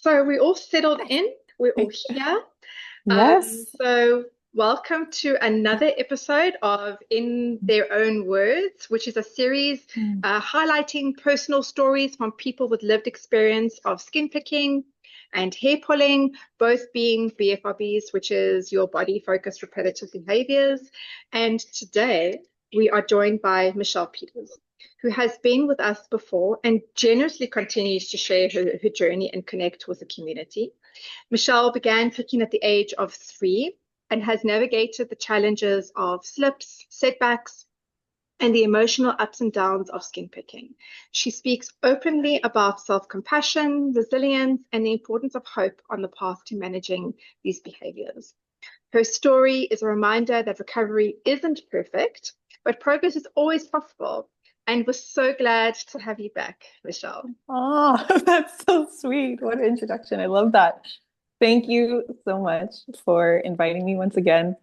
So we all settled in. We're all here. Yes. So welcome to another episode of In Their Own Words, which is a series Mm. highlighting personal stories from people with lived experience of skin picking and hair pulling, both being BFRBs, which is your body focused repetitive behaviors. And today we are joined by Michelle Peters, who has been with us before and generously continues to share her journey and connect with the community. Michelle began cooking at the age of 3 and has navigated the challenges of slips, setbacks, and the emotional ups and downs of skin picking. She speaks openly about self-compassion, resilience, and the importance of hope on the path to managing these behaviors. Her story is a reminder that recovery isn't perfect, but progress is always possible. And we're so glad to have you back, Michelle. Oh, that's so sweet. What an introduction. I love that. Thank you so much for inviting me once again.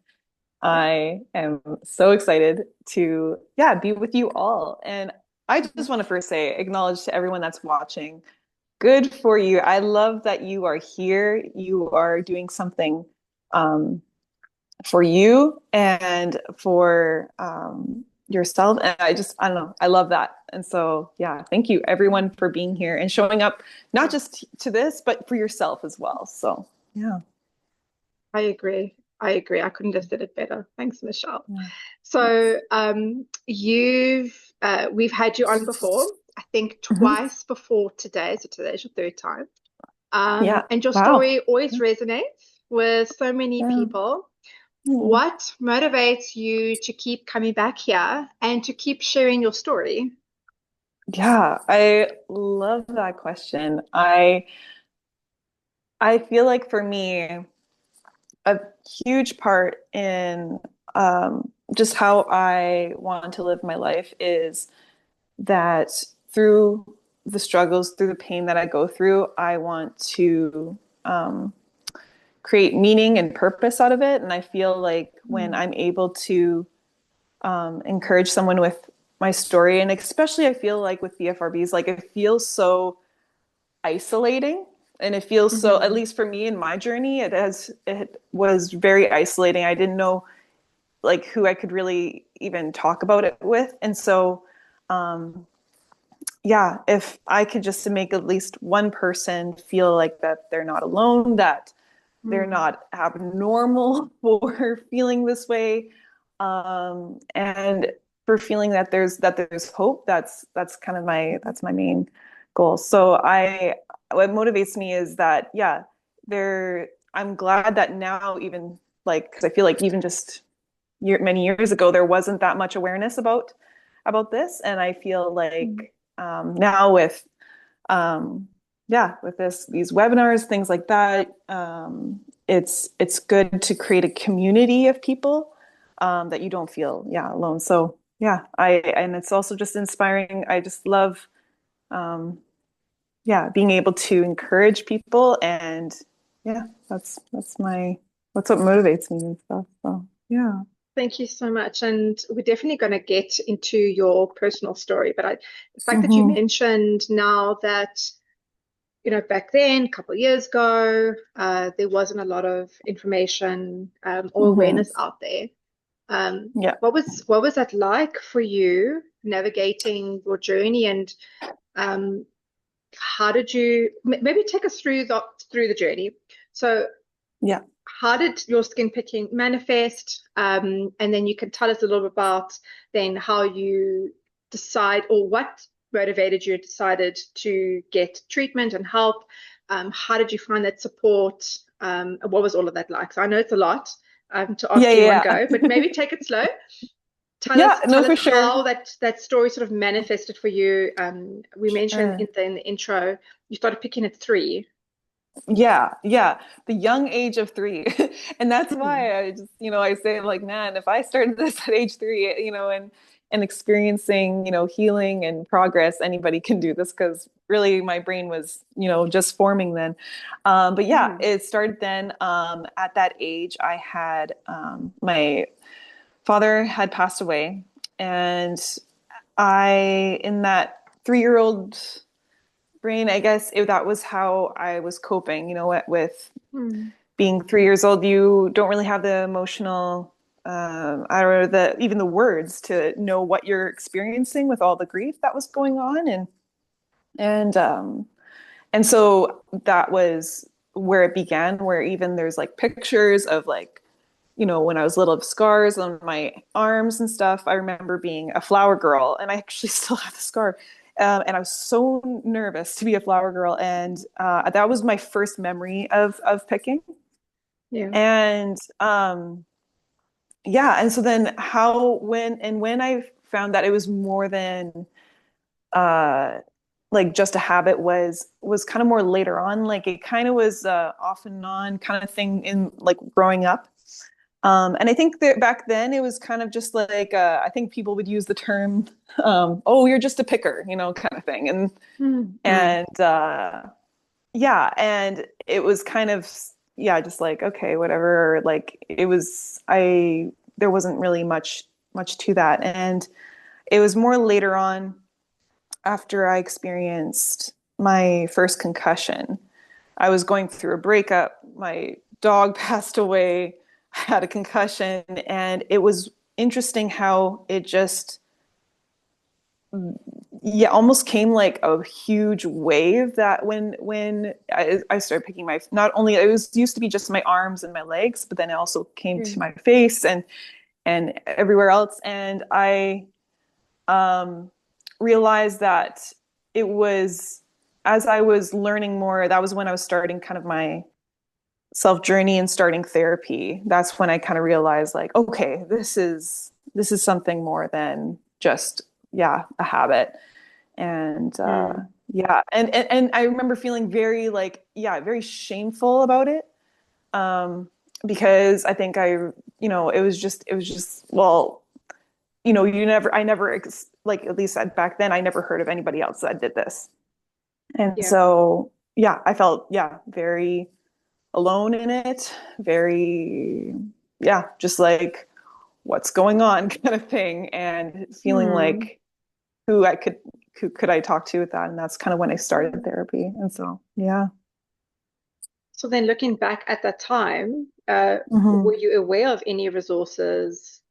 I am so excited to, be with you all. And I just want to first say, acknowledge to everyone that's watching. Good for you. I love that you are here. You are doing something um, for you and for yourself. And I don't know, I love that. And so, yeah, thank you everyone for being here and showing up, not just to this, but for yourself as well. So, yeah. I agree. I agree. I couldn't have said it better. Thanks, Michelle. Yeah. So, we've had you on before, I think Mhm. twice before today. So today's your third time. Yeah. And your Wow. story always resonates with so many Yeah. people. Mm. What motivates you to keep coming back here and to keep sharing your story? Yeah, I love that question. I feel like for me, a huge part in just how I want to live my life is that through the struggles, through the pain that I go through, I want to um, create meaning and purpose out of it. And I feel like when Mm, I'm able to encourage someone with my story, and especially I feel like with BFRBs, like it feels so isolating. And it feels so, at mhm, least for me in my journey, it was very isolating. I didn't know like who I could really even talk about it with. And so, um, yeah, if I could just make at least one person feel like that they're not alone, that they're mm, not abnormal for feeling this way, and for feeling that there's hope. That's kind of mhm. that's my main goal. So I what motivates me is that there I'm glad that now even like because I feel like even just many years ago there wasn't that much awareness about this, and I feel Mm. like now with um, with these webinars, things like that, it's good to create a community of people that you don't feel alone. So I and it's also just inspiring. I just love um, being able to encourage people, and that's what motivates me and stuff. So yeah. Thank you so much. And we're definitely going to get into your personal story. But the fact that you Mm-hmm. mentioned now that, back then, a couple of years ago, there wasn't a lot of information or Mm-hmm. awareness out there. Yeah. What was that like for you navigating your journey, and um, how did you maybe take us through the journey? So Yeah. how did your skin picking manifest? And then you can tell us a little bit about then how you decide or what motivated you decided to get treatment and help. How did you find that support? What was all of that like? So I know it's a lot to Yeah. ask you in one Yeah. go, but maybe take it slow. Tell Yeah. us, No, tell us for how sure. that story sort of manifested for you. We mentioned Sure. in the intro you started picking at 3. Yeah, the young age of 3. And that's Mm, why I just, I say like, man, if I started this at age 3, and experiencing, healing and progress, anybody can do this because really my brain was, just forming then. But yeah, mm, it started then. At that age, I had my father had passed away, and in that 3-year-old brain. I guess that was how I was coping, with Mm. being 3 years old. You don't really have the emotional, I don't know, even the words to know what you're experiencing with all the grief that was going on. And, um, and so that was where it began, where even there's like pictures of like, when I was little, of scars on my arms and stuff. I remember being a flower girl, and I actually still have the scar. And I was so nervous to be a flower girl, and that was my first memory of picking. Yeah. And yeah, and so then when I found that it was more than uh, like just a habit, was kind of more later on. Like it kind of was off and on kind of thing in like growing up. And I think that back then it was kind of just like I think people would use the term, "Oh, you're just a picker," kind of thing. And Mm. Mm. and yeah, and it was kind of, yeah, just like, okay, whatever. Like it was, I there wasn't really much to that, and it was more later on, after I experienced my first concussion. I was going through a breakup. My dog passed away. I had a concussion, and it was interesting how it just, yeah, almost came like a huge wave, that when I started picking my, not only it was used to be just my arms and my legs, but then it also came Yeah. to my face and everywhere else. And I realized that it was, as I was learning more, that was when I was starting kind of my self journey and starting therapy. That's when I kind of realized, like, okay, this is something more than just, yeah, a habit. And Mm. yeah, and I remember feeling very, like, yeah, very shameful about it, um because I think it was just, well, I never, like, at least back then, I never heard of anybody else that did this. And Yeah. so, yeah, I felt, yeah, very alone in it, very, yeah, just like, what's going on kind of thing, and feeling Mm. like, who could I talk to with that? And that's kind of when I started therapy. And so, yeah. So then looking back at that time, were Hmm. you aware of any resources,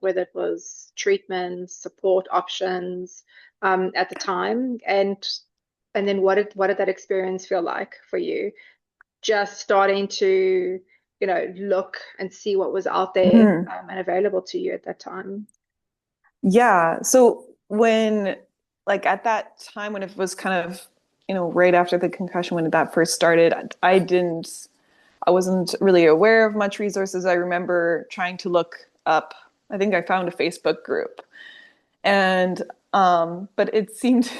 whether it was treatment, support options, at the time? And then what did that experience feel like for you? Just starting to, look and see what was out there, Hmm. and available to you at that time. Yeah. So when, like, at that time, when it was kind of, right after the concussion, when that first started, I wasn't really aware of much resources. I remember trying to look up, I think I found a Facebook group, and but it seemed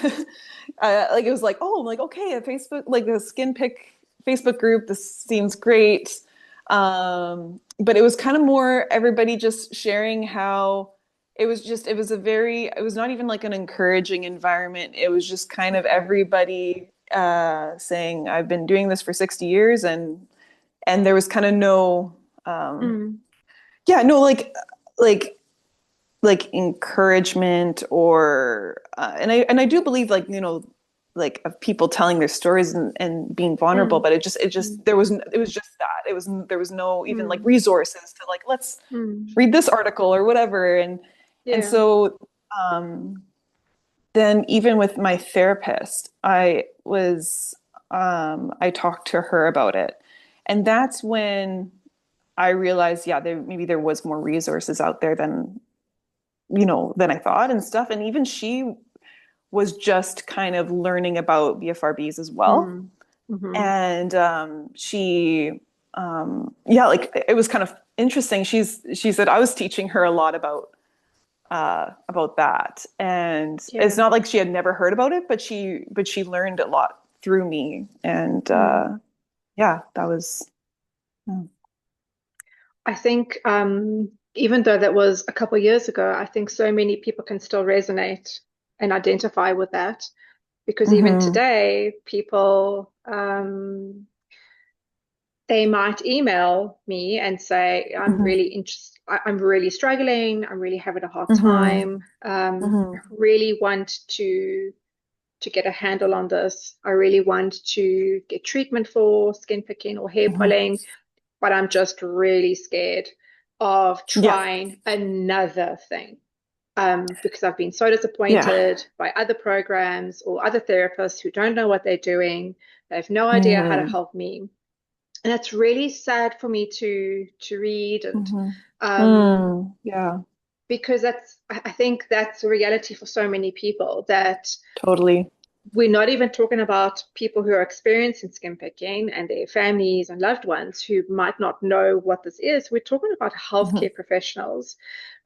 like it was like, oh, I'm like, okay, a Facebook, like a skin pick Facebook group, this seems great. But it was kind of more everybody just sharing how it was not even like an encouraging environment. It was just kind of Okay. everybody saying, I've been doing this for 60 years, and there was kind of no, um, Mm. yeah, no, like like encouragement, or and I do believe, like, like, of people telling their stories and being vulnerable, Mm. but it just Mm. it was just that, there was no even like Mm. resources to, like, let's Mm. read this article or whatever. And Yeah. so, then, even with my therapist, I talked to her about it, and that's when I realized, yeah, maybe there was more resources out there than I thought and stuff. And even she was just kind of learning about BFRBs as well. Mm. Mm-hmm. And yeah, like, it was kind of interesting. She said I was teaching her a lot about that. And it's Yeah. not like she had never heard about it, but she learned a lot through me. And Mm. yeah, that was, yeah. I think, even though that was a couple of years ago, I think so many people can still resonate and identify with that, because even Mm-hmm. today, people, they might email me and say, "I'm Mm-hmm. really interested. I'm really struggling. I'm really having a hard Mm-hmm. time. Mm-hmm. Really want to to get a handle on this. I really want to get treatment for skin picking or hair Mhm. pulling, but I'm just really scared of Yeah. trying another thing. Because I've been so Yeah. disappointed by other programs or other therapists who don't know what they're doing. They have no idea how to Mm. help me. And it's really sad for me to read and Mhm. um, Mm. Yeah, because I think that's a reality for so many people that totally. we're not even talking about people who are experiencing skin picking and their families and loved ones who might not know what this is. We're talking about Mhm. healthcare professionals.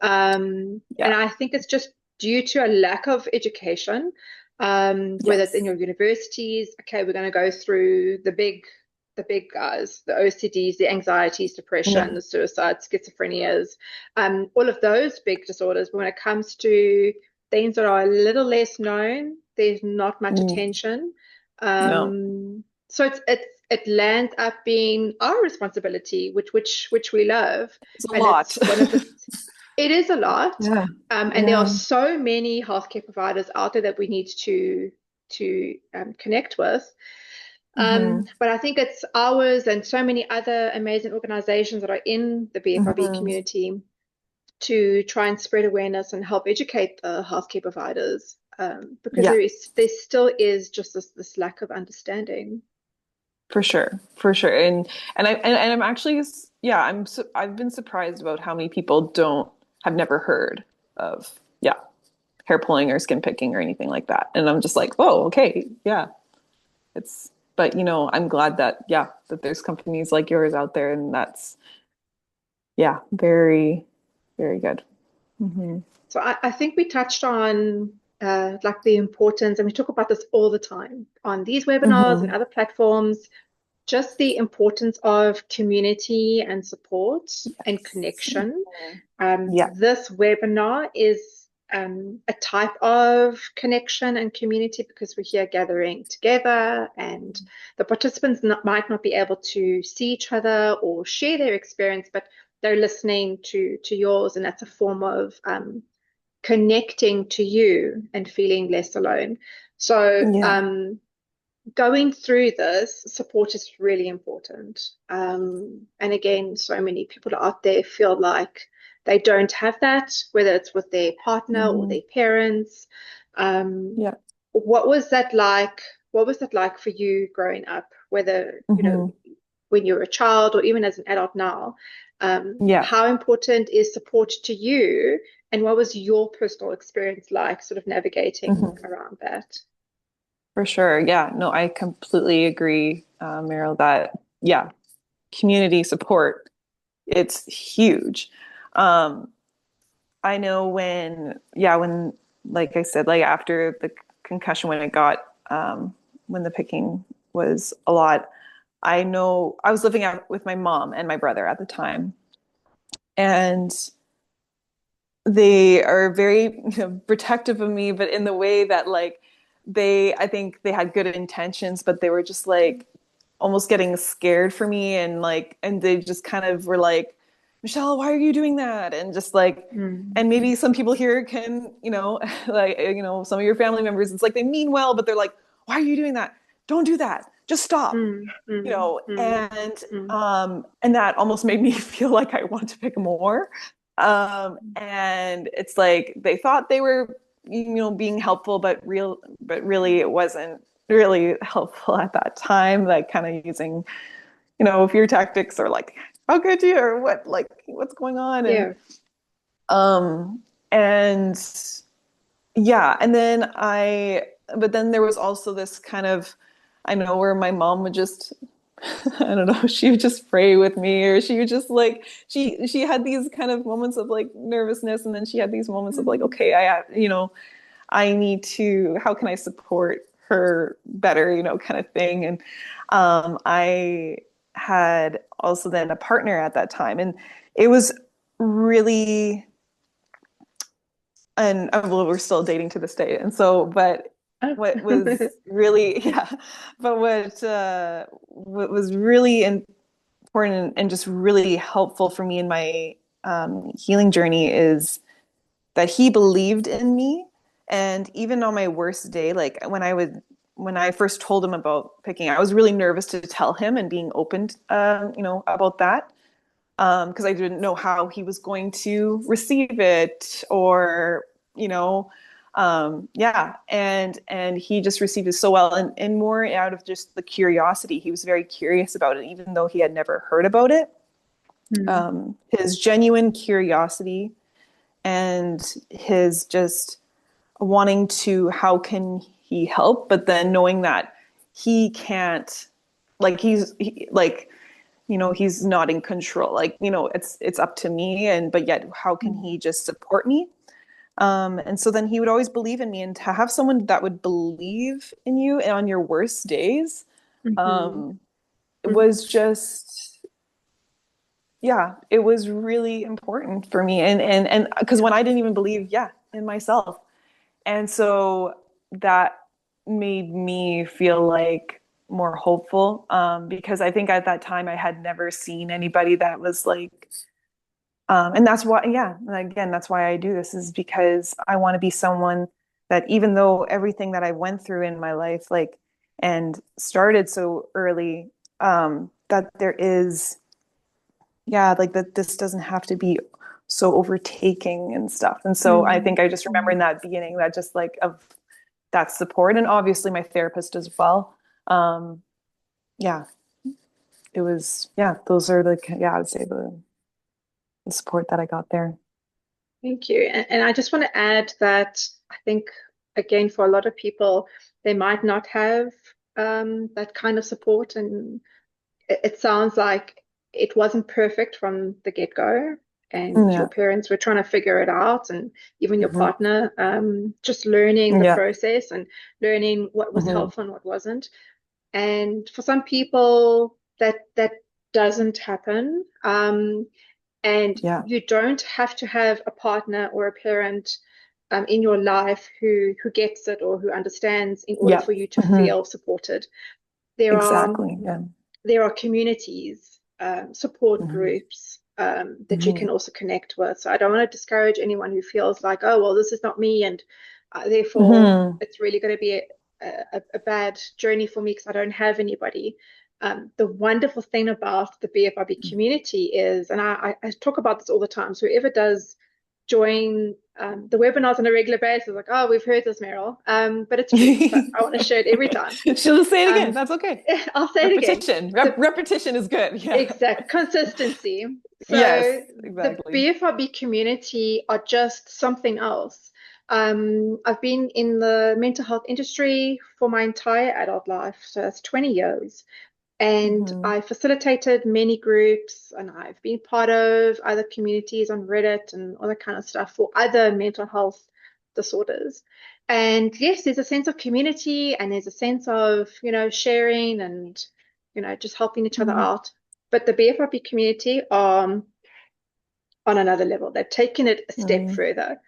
And Yeah. I think it's just due to a lack of education, whether it's in Yes. your universities. Okay, we're going to go through the big guys, the OCDs, the anxieties, depression, Yeah. the suicides, schizophrenias, all of those big disorders. But when it comes to things that are a little less known, there's not much Mm. attention. No, So it lands up being our responsibility, which we love, it's a and lot. it's one of the it is a lot, Yeah. and there are Yeah. so many healthcare providers out there that we need to connect with. Hmm. But I think it's ours and so many other amazing organizations that are in the BFRB Hmm. community to try and spread awareness and help educate the healthcare providers, because Yeah, there still is just this lack of understanding. for sure. For sure. And I'm actually, yeah, I've been surprised about how many people don't have never heard of, yeah, hair pulling or skin picking or anything like that. And I'm just like, oh, okay, yeah. It's, but I'm glad that, yeah, that there's companies like yours out there, and that's, yeah, very, very good. Hmm. So I think we touched on like the importance, and we talk about this all the time on these webinars and Hmm. other platforms, just the importance of community and support and Yes. connection. Yeah. This webinar is a type of connection and community because we're here gathering together, and the participants might not be able to see each other or share their experience, but they're listening to yours, and that's a form of connecting to you and feeling less alone. So, Yeah. going through this, support is really important. And again, so many people out there feel like they don't have that, whether it's with their partner or Hmm. their parents. Um, Yeah. what was that like? What was that like for you growing up? Whether, Hmm. when you were a child or even as an adult now, Yeah. how important is support to you? And what was your personal experience like, sort of navigating Hmm. around that? For sure. Yeah. No, I completely agree, Meryl, that, yeah, community support, it's huge. Um, I know when, like I said, like after the concussion, when the picking was a lot, I know I was living out with my mom and my brother at the time. And they are very protective of me, but in the way that like I think they had good intentions, but they were just like almost getting scared for me, and they just kind of were like, Michelle, why are you doing that? And just like, Mm, and maybe some people here can, like, some of your family members, it's like they mean well, but they're like, why are you doing that? Don't do that. Just stop. mm, mm, mm, mm, And that almost made me feel like I want to pick more. And it's like they thought they were, being helpful, but really it wasn't really helpful at that time. Like kind of using, fear tactics, or like, how could you, or what, like, what's going on, yeah. um, and yeah, and but then there was also this kind of, I know, where my mom would just, I don't know, she would just pray with me, or she would just like, she had these kind of moments of like nervousness, and then she had these moments of like, Mm, okay, I need to, how can I support her better, kind of thing. And I had also then a partner at that time, and it was really, and well, we're still dating to this day. And so, but oh. what was really, yeah, but what was really important and just really helpful for me in my healing journey is that he believed in me, And even on my worst day, like when I first told him about picking, I was really nervous to tell him and being open, about that, because I didn't know how he was going to receive it, or yeah, and he just received it so well, and more out of just the curiosity. He was very curious about it, even though he had never heard about it. Mm. His genuine curiosity and his just wanting to, how can he help, but then knowing that he can't, like he's not in control, like it's up to me, and but yet how can Mm. he just support me. And so then he would always believe in me, and to have someone that would believe in you on your worst days, Mhm. it Mhm. was just, yeah, it was really important for me. And because when I didn't even believe, yeah, in myself. And so that made me feel like more hopeful, because I think at that time I had never seen anybody that was like, and that's why, yeah, again, that's why I do this, is because I want to be someone that, even though everything that I went through in my life, like, and started so early, that there is, yeah, like that this doesn't have to be so overtaking and stuff. And so I Mm. think I just remember in Mm. that beginning that just like of that support, and obviously my therapist as well. Yeah, it was, yeah, those are like, yeah, I would say the support that I got there. Thank you. And I just want to add that I think, again, for a lot of people, they might not have that kind of support. And it sounds like it wasn't perfect from the get-go, and your Yeah. parents were trying to figure it out, and even your Hmm. partner, just learning the Yeah. process and learning what was Hmm. helpful and what wasn't. And for some people, that doesn't happen. And Yeah. you don't have to have a partner or a parent in your life who gets it or who understands in order Yeah. for you to Hmm. feel supported. There are Exactly. Yeah. there are communities, support Hmm. groups that you Hmm. can also connect with. So I don't want to discourage anyone who feels like, oh, well, this is not me, and therefore Hmm. it's really going to be a bad journey for me because I don't have anybody. The wonderful thing about the BFRB community is, and I talk about this all the time, so whoever does join the webinars on a regular basis, like, oh, we've heard this, Meryl, but it's true. But I want to share it every time. She'll say it again. Um, That's okay. I'll say it again. Repetition. The Repetition is good. Yeah. exact consistency. Yes, So the exactly. BFRB community are just something else. I've been in the mental health industry for my entire adult life, so that's 20 years. And Hmm. I facilitated many groups, and I've been part of other communities on Reddit and all that kind of stuff for other mental health disorders. And yes, there's a sense of community, and there's a sense of, sharing and, just helping each other Hmm. out. But the BFRP community are on another level. They've taken it a step Hmm. further.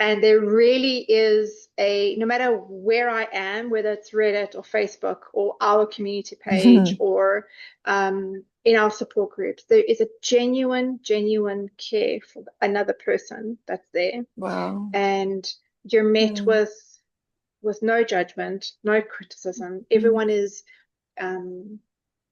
And there really is no matter where I am, whether it's Reddit or Facebook or our community page or in our support groups, there is a genuine care for another person that's there. Wow. And you're met Yeah. with no judgment, no criticism. Mm. Everyone is um,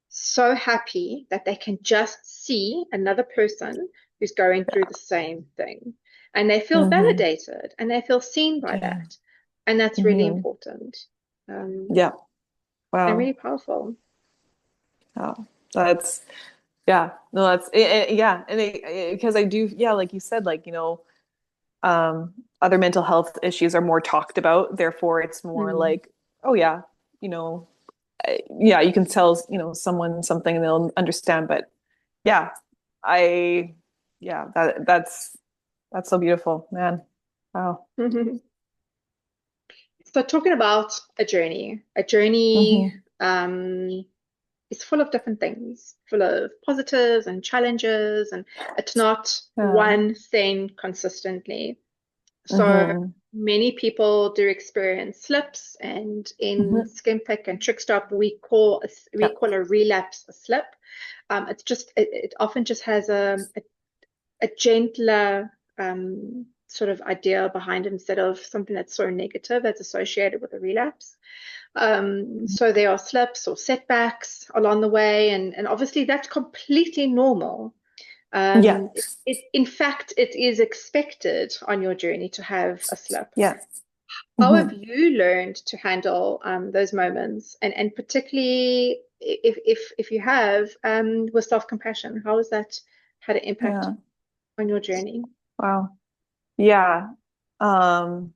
so happy that they can just see another person who's going through the same thing. And they feel Hmm. validated and they feel seen by Yeah. that. And that's really Hmm. important Yeah. and Wow. really powerful. Wow. That's, yeah. No, that's yeah. And because I do, yeah, like you said, like, other mental health issues are more talked about. Therefore, it's more Mm. like, oh yeah, you know, yeah, you can tell, someone something and they'll understand. But yeah, I, yeah, that's so beautiful, man. Wow. So talking about a journey Hmm. is full of different things, full of positives and challenges, and it's not Yeah. one thing consistently. So Hmm. many people do experience slips, and in Hmm. Skimpick and Trickstop, we Yeah. call a relapse a slip. It often just has a gentler sort of idea behind it instead of something that's so negative that's associated with a relapse. So there are slips or setbacks along the way, and obviously that's completely normal. Yeah. In fact, it is expected on your journey to have a slip. Yeah. How have Hmm. you learned to handle those moments, and particularly if you have with self-compassion, how has that had an impact Yeah. on your journey? Wow. Yeah. Um,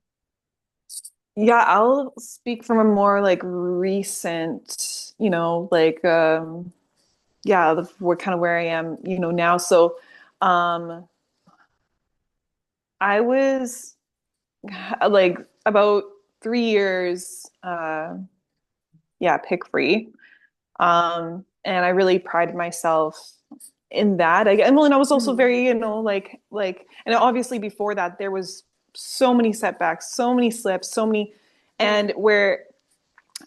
yeah, I'll speak from a more like recent, like yeah, we're kind of where I am, now. So um I was like about 3 years yeah, pick free. And I really prided myself in that. And I was also Mm, very, and obviously before that, there was so many setbacks, so many slips, yeah, and where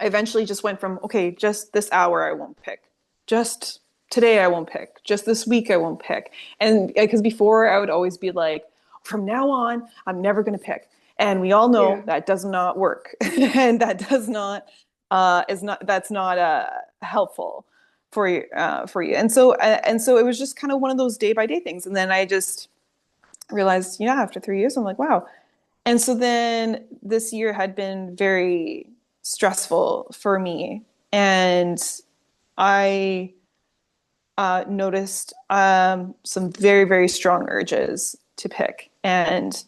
I eventually just went from, okay, just this hour I won't pick. Just today I won't pick. Just this week I won't pick. And because before I would always be like, from now on, I'm never going to pick. And we all yeah. know that does not work. And that does not, that's not helpful for you. And so it was just kind of one of those day by day things. And then I just realized, yeah, after 3 years, I'm like, wow, and so then this year had been very stressful for me. And I noticed some very, very strong urges to pick and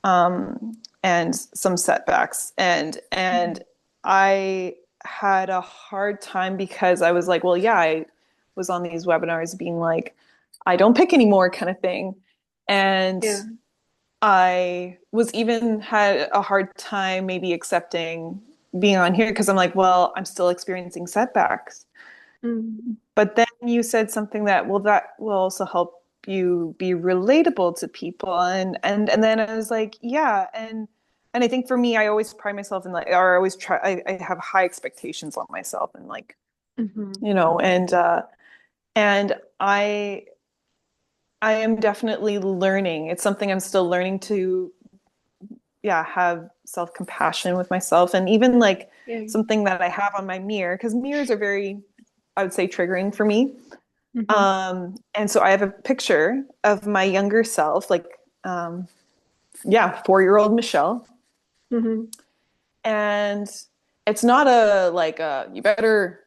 some setbacks. And Mhm. I had a hard time because I was like, well, yeah, I was on these webinars being like, I don't pick anymore kind of thing. And Yeah. I was even had a hard time maybe accepting being on here because I'm like, well, I'm still experiencing setbacks. Mm, But then you said something that, well, that will also help you be relatable to people. And then I was like, yeah. And I think for me, I always pride myself in like, or I always try, I have high expectations on myself and like, mhm. and I am definitely learning. It's something I'm still learning to, yeah, have self-compassion with myself. And even like Yeah. something that I have on my mirror, because mirrors are very, I would say, triggering for me. Mhm. And so I have a picture of my younger self, like, yeah, 4-year-old Michelle. Mhm. And it's not a like you better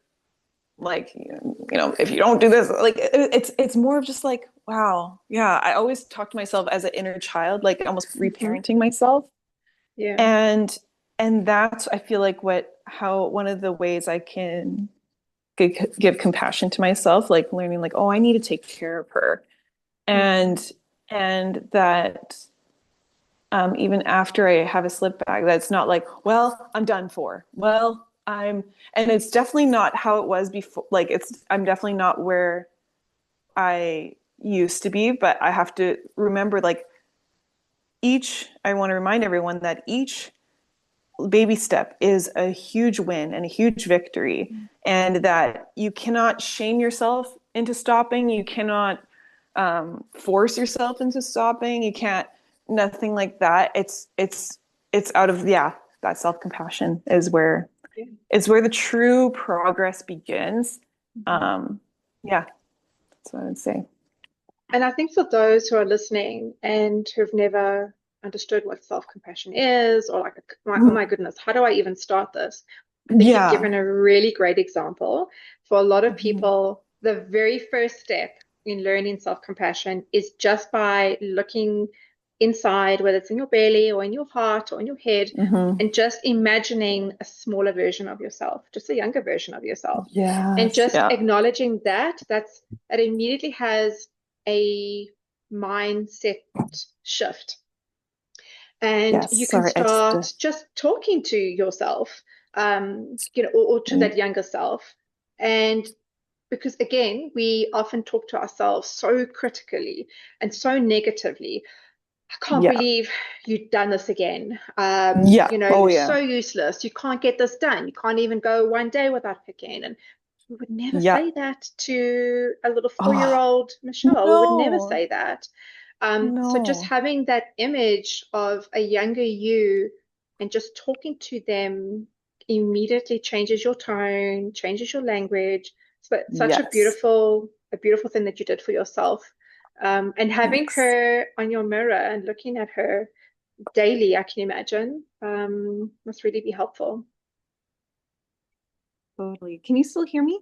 like if you don't do this, like it's more of just like, wow, yeah. I always talk to myself as an inner child, like almost Mhm. reparenting myself. Yeah. And that's, I feel like, what how one of the ways I can give compassion to myself, like learning like, oh, I need to take care of her. Mm. And that even after I have a slip bag, that's not like, well, I'm done for. Well, and it's definitely not how it was before. Like I'm definitely not where I used to be, but I have to remember like I want to remind everyone that each baby step is a huge win and a huge victory, and that you cannot shame yourself into stopping. You cannot force yourself into stopping. You can't, nothing like that. It's out of, yeah, that self-compassion Yeah. is where the true progress begins. Mhm. um yeah, that's what I would say. And I think for those who are listening and who've never understood what self-compassion is, or like, oh my goodness, how do I even start this? I think you've Yeah. given a really great example. For a lot of Mhm. people, the very first step in learning self-compassion is just by looking inside, whether it's in your belly or in your heart or in your head, Mhm. and just imagining a smaller version of yourself, just a younger version of yourself. And Yes. just Yeah. acknowledging that, that immediately has a mindset shift. And Yes. you can Sorry, I just start just talking to yourself, or to that younger self. And because again, we often talk to ourselves so critically and so negatively. I can't yeah. believe you've done this again. Yeah. Oh You're yeah. so useless. You can't get this done. You can't even go one day without picking. And we would never Yeah. say that to a little 4 year Oh old Michelle. We would never no. say that. So just No. having that image of a younger you and just talking to them immediately changes your tone, changes your language. So it's such Yes. a beautiful thing that you did for yourself. And having Yes. her on your mirror and looking at her daily, I can imagine, must really be helpful. Totally. Can you still hear me?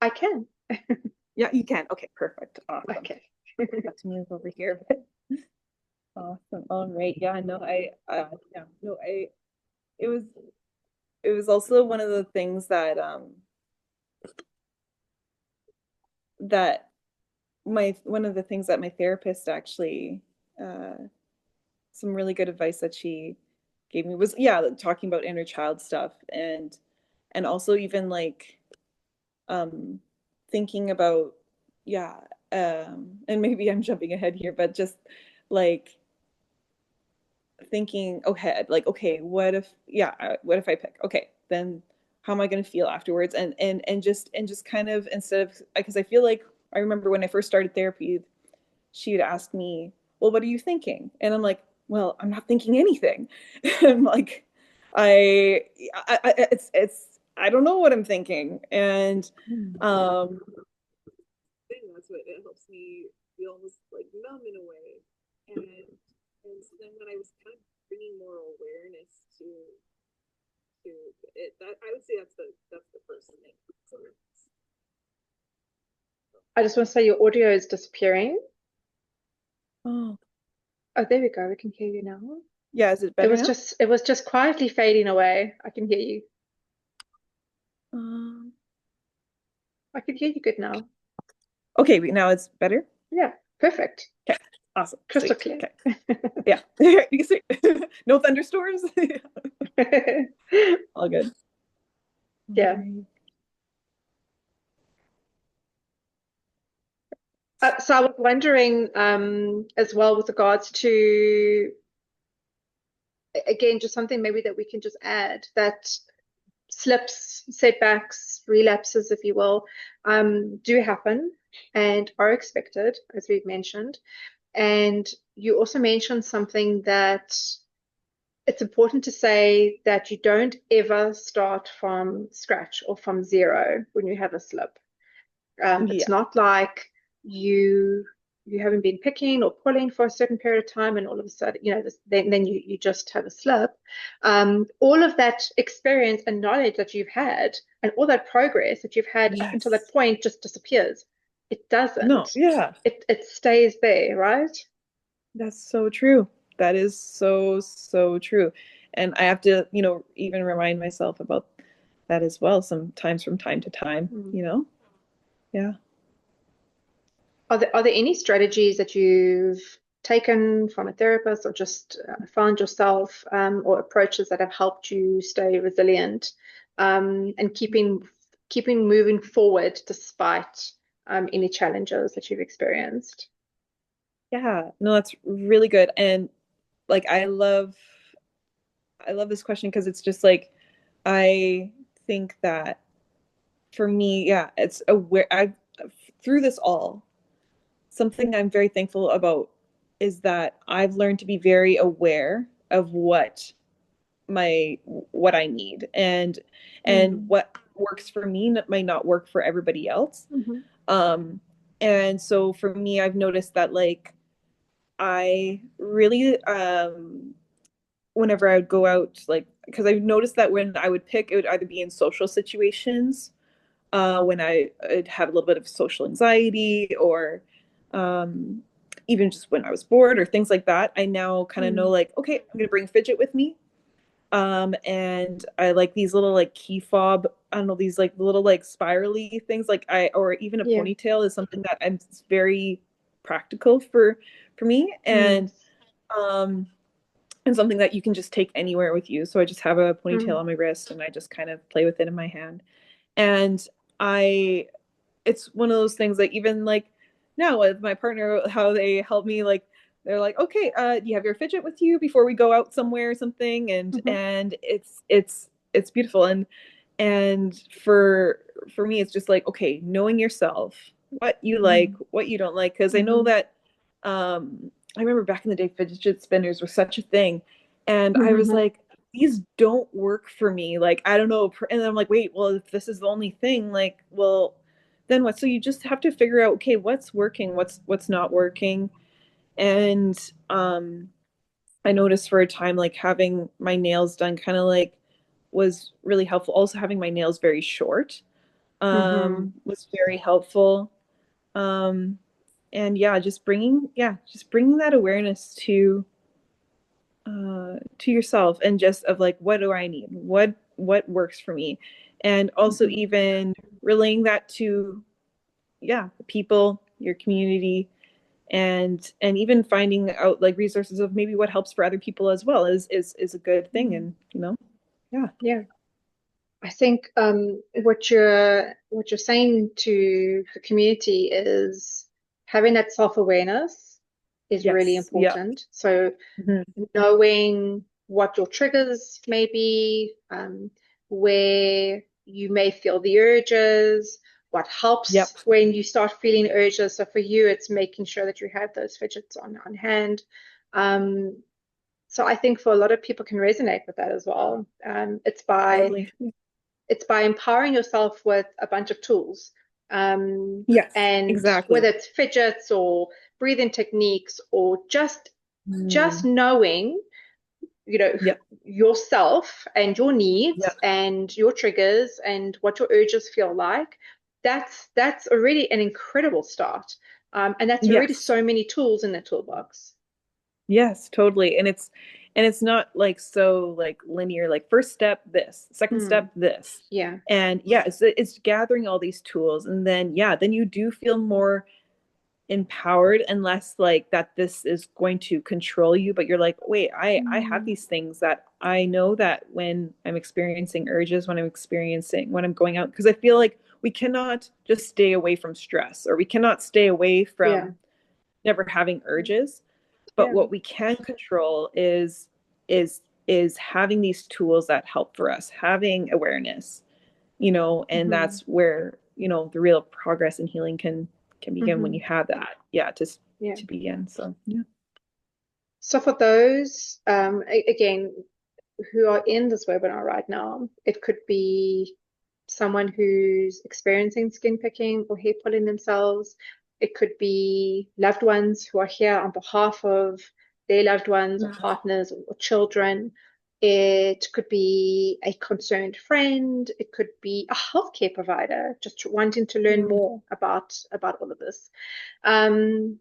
I can. Yeah, you can. Okay, perfect. Awesome. Okay. Got to move over here. Awesome. All right. Yeah, no, yeah, no, it was, it was also one of the things that, that one of the things that my therapist actually, uh, some really good advice that she gave me was, yeah, talking about inner child stuff and also even like, um, thinking about, yeah, and maybe I'm jumping ahead here, but just like, thinking ahead, like, okay, what if, yeah, what if I pick? Okay, then how am I going to feel afterwards? And just kind of instead of, because I feel like I remember when I first started therapy, she would ask me, well, what are you thinking? And I'm like, well, I'm not thinking anything. I'm like, it's I don't know what I'm thinking, and um, that's what it helps me feel almost like numb in a way, and so then when I was kind of bringing more awareness to it, that I would say that's the first thing. So, I just want to say your audio is disappearing. oh, Oh, there we go. We can hear you now. yeah, is it better now? It was just quietly fading away. I can hear you. Um, I can hear you good now. okay, now it's better. Yeah, perfect. Okay, awesome, Crystal sweet. clear. Okay, yeah, you can see no thunderstorms. All good. All Yeah. right. So I was wondering as well with regards to, again, just something maybe that we can just add that slips, setbacks, relapses, if you will, do happen and are expected, as we've mentioned. And you also mentioned something that it's important to say that you don't ever start from scratch or from zero when you have a slip. It's Yeah. not like you you haven't been picking or pulling for a certain period of time and all of a sudden, then you just have a slip. All of that experience and knowledge that you've had and all that progress that you've had up until that Yes. point just disappears. It No. doesn't. Yeah. It stays there, right? That's so true. That is so, so true. And I have to, even remind myself about that as well, sometimes from time to time, Mm. you know? Yeah. Are there any strategies that you've taken from a therapist or just found yourself or approaches that have helped you stay resilient and keeping moving forward despite any challenges that you've experienced? Yeah. No, that's really good. And like I love this question because it's just like I think that for me, yeah, it's aware I through this all, something I'm very thankful about is that I've learned to be very aware of what I need and Mm. what works for me might not work for everybody else. Mhm. Um and so for me I've noticed that like I really whenever I would go out like because I've noticed that when I would pick it would either be in social situations when I'd have a little bit of social anxiety or um, even just when I was bored or things like that. I now kind of know Mm. like, okay, I'm gonna bring fidget with me. And I like these little like key fob, I don't know, these like little like spirally things like or even a Yeah. ponytail is something that I'm very practical for me. Mm. Um and something that you can just take anywhere with you. So I just have a ponytail Mm. on my wrist and I just kind of play with it in my hand. And I it's one of those things that even like now with my partner, how they help me like they're like, okay, do you have your fidget with you before we go out somewhere or something? And Mhm. and it's beautiful. And for me, it's just like, okay, knowing yourself, what you like, Mhm. what you don't like, because I know Mhm. that I remember back in the day, fidget spinners were such a thing. And I was like, these don't work for me. Like, I don't know. And then I'm like, wait, well, if this is the only thing, like, well, then what? So you just have to figure out, okay, what's working, what's not working. And I noticed for a time, like having my nails done kind of like was really helpful. Also having my nails very short Mm-hmm. was very helpful. Um, and yeah, just bringing that awareness to yourself and just of like, what do I need? What works for me? And also Mm-hmm. even relaying that to, yeah, people, your community, and even finding out like resources of maybe what helps for other people as well is a good thing. And yeah. Yeah. I think what you're saying to the community is having that self-awareness is really Yes. Yeah. important. So Mhm. knowing what your triggers may be, where you may feel the urges, what helps Yep. when you start feeling urges. So for you, it's making sure that you have those fidgets on hand. Um, so I think for a lot of people can resonate with that as well. Totally. It's by empowering yourself with a bunch of tools. Yes, And exactly. whether it's fidgets or breathing techniques or just Mm. knowing, you know, Yep. yourself and your needs Yep. and your triggers and what your urges feel like, that's already an incredible start. And that's already Yes. so many tools in the toolbox. Yes, totally. And it's not like so like linear, like first step this, second Hmm. step this. Yeah. And yeah, it's gathering all these tools and then yeah, then you do feel more empowered and less like that this is going to control you, but you're like, wait, I have Hmm. these things that I know that when I'm experiencing urges, when I'm going out, because I feel like we cannot just stay away from stress or we cannot stay away Yeah. from never having urges. But Yeah. what we can control is having these tools that help for us, having awareness, and Hmm. that's where, the real progress and healing can begin when Hmm. you have that. Yeah, Yeah. to begin. So yeah. So for those, again, who are in this webinar right now, it could be someone who's experiencing skin picking or hair pulling themselves. It could be loved ones who are here on behalf of their loved ones or partners or children. It could be a concerned friend. It could be a healthcare provider just wanting to learn Mm. more about all of this. Um,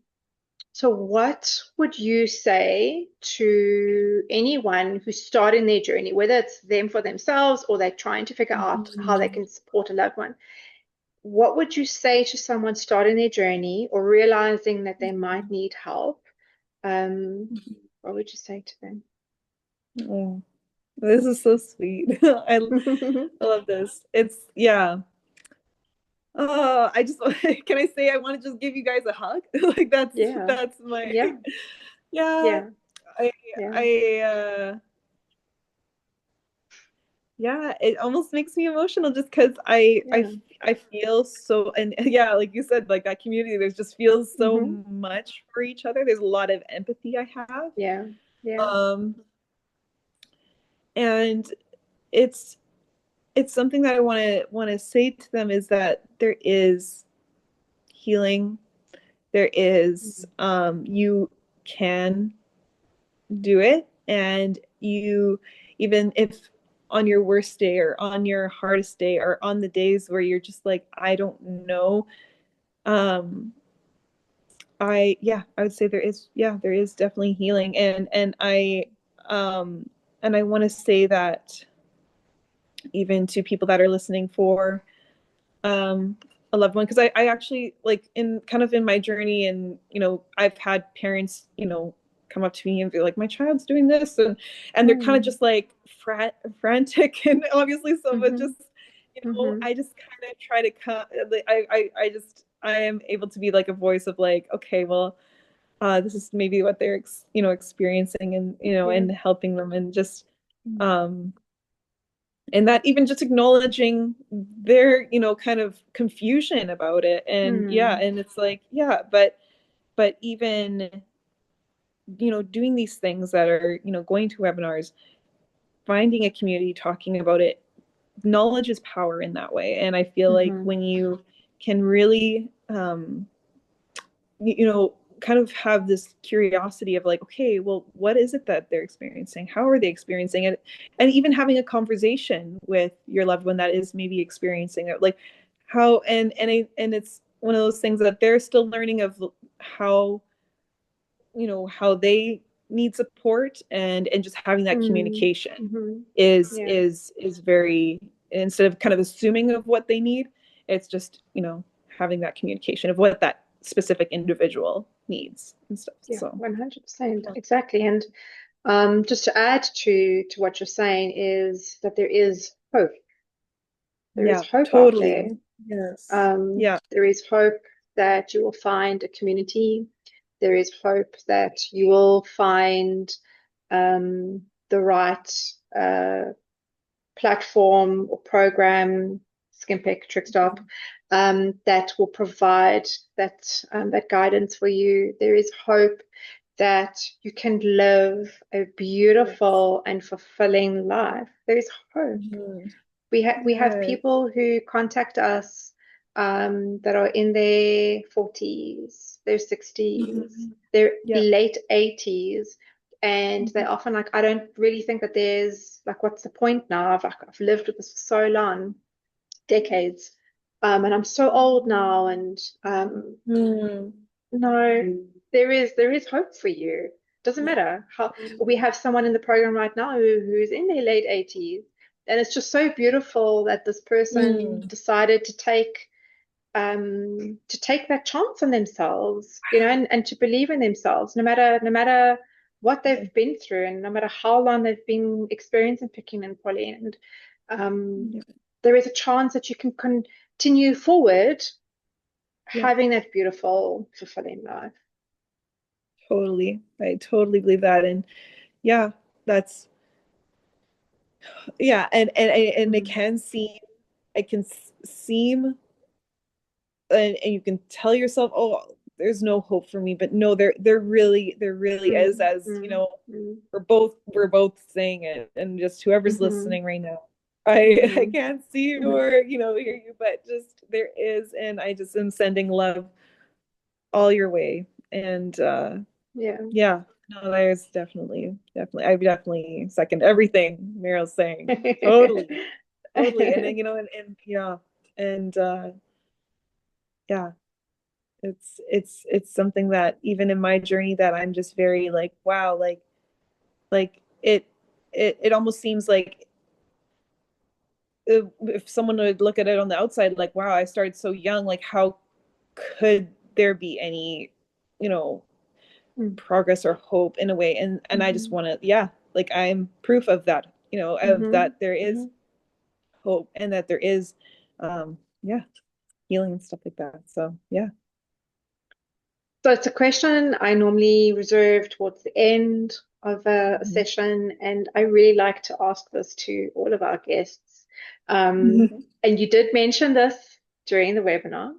so, what would you say to anyone who's starting their journey, whether it's them for themselves or they're trying to figure out how they can support a loved one? What would you say to someone starting their journey or realizing that they might need help? Um, what would you say to them? Oh, this is so sweet. I love this. It's yeah. I just can I say I want to just give you guys a hug? Like Yeah, that's my yeah, yeah. yeah, I yeah, I yeah, it almost makes me emotional just because yeah. I feel so, and yeah, like you said, like that community, there's just feels so Hmm. much for each other. There's a lot of empathy I have. Yeah, yeah. Um, and it's it's something that I want to say to them is that there is healing. There is you can do it, and you, even if on your worst day or on your hardest day or on the days where you're just like, I don't know, um I would say there is definitely healing. And I want to say that even to people that are listening for a loved one, because I actually, like, in kind of in my journey, and I've had parents come up to me and be like, my child's doing this, and they're kind of Mm. just like frantic, and obviously someone Hmm. just, Hmm. I just kind of try to come, I just, I am able to be like a voice of like, okay, well, this is maybe what they're experiencing, and Yeah. and helping them, and just um and that even just acknowledging their kind of confusion about it, and yeah, Mm. and it's like, yeah, but but even, doing these things that are, going to webinars, finding a community, talking about it, knowledge is power in that way. And I feel like Mm-hmm. when you can really, kind of have this curiosity of like, okay, well, what is it that they're experiencing? How are they experiencing it? And even having a conversation with your loved one that is maybe experiencing it, like how, and it's one of those things that they're still learning of how, how they need support, and just having that communication Mm-hmm. is Yeah. is very, instead of kind of assuming of what they need, it's just, having that communication of what that specific individual needs and stuff. Yeah, So 100%. Exactly. And just to add to what you're saying is that there is hope. There is yeah, hope out there. totally. Yes. Yeah. There is hope that you will find a community. There is hope that you will find the right platform or program, Skimpick, Trickstop, that will provide that guidance for you. There is hope that you can live a Yes. beautiful and fulfilling life. There is hope. Mhm. We have Yes. people who contact us that are in their 40s, their 60s, Mhm. their Yeah. late 80s, and they're Mhm. often like, I don't really think that there's like, what's the point now? I've lived with this for so long, decades, and I'm so old now, and Mm. no, there is hope for you. Doesn't Yeah. matter how. We Totally. have someone in the program right now who's in their late 80s, and it's just so beautiful that this person Mm. decided to take that chance on themselves, and to believe in themselves, no matter what Yeah. they've been through, and no matter how long they've been experiencing picking and pulling. And um, Yeah. there is a chance that you can continue forward Yeah. having that beautiful, fulfilling life. Totally. I totally believe that. And yeah, that's, yeah. And it Mhm. can seem, it can seem, and you can tell yourself, oh, there's no hope for me, but no, there really is, Mm, as mm, mm, we're both saying it, and just whoever's mhm, listening right now, I mhm, can't see you mhm. or, hear you, but just there is, and I just am sending love all your way. And Yeah. yeah, no, there's definitely, I definitely second everything Meryl's saying. Totally, totally. And then, and yeah, and yeah, it's something that even in my journey that I'm just very like, wow, like it almost seems like, if someone would look at it on the outside, like, wow, I started so young, like how could there be any, you know Mm, progress or hope in a way? And I just mhm, want to, yeah, like I'm proof of that, of mhm, that there is mhm. hope, and that there is, yeah, healing and stuff like that. So yeah. So it's a question I normally reserve towards the end of a Mhm. session, and I really like to ask this to all of our guests. And you did mention this during the webinar.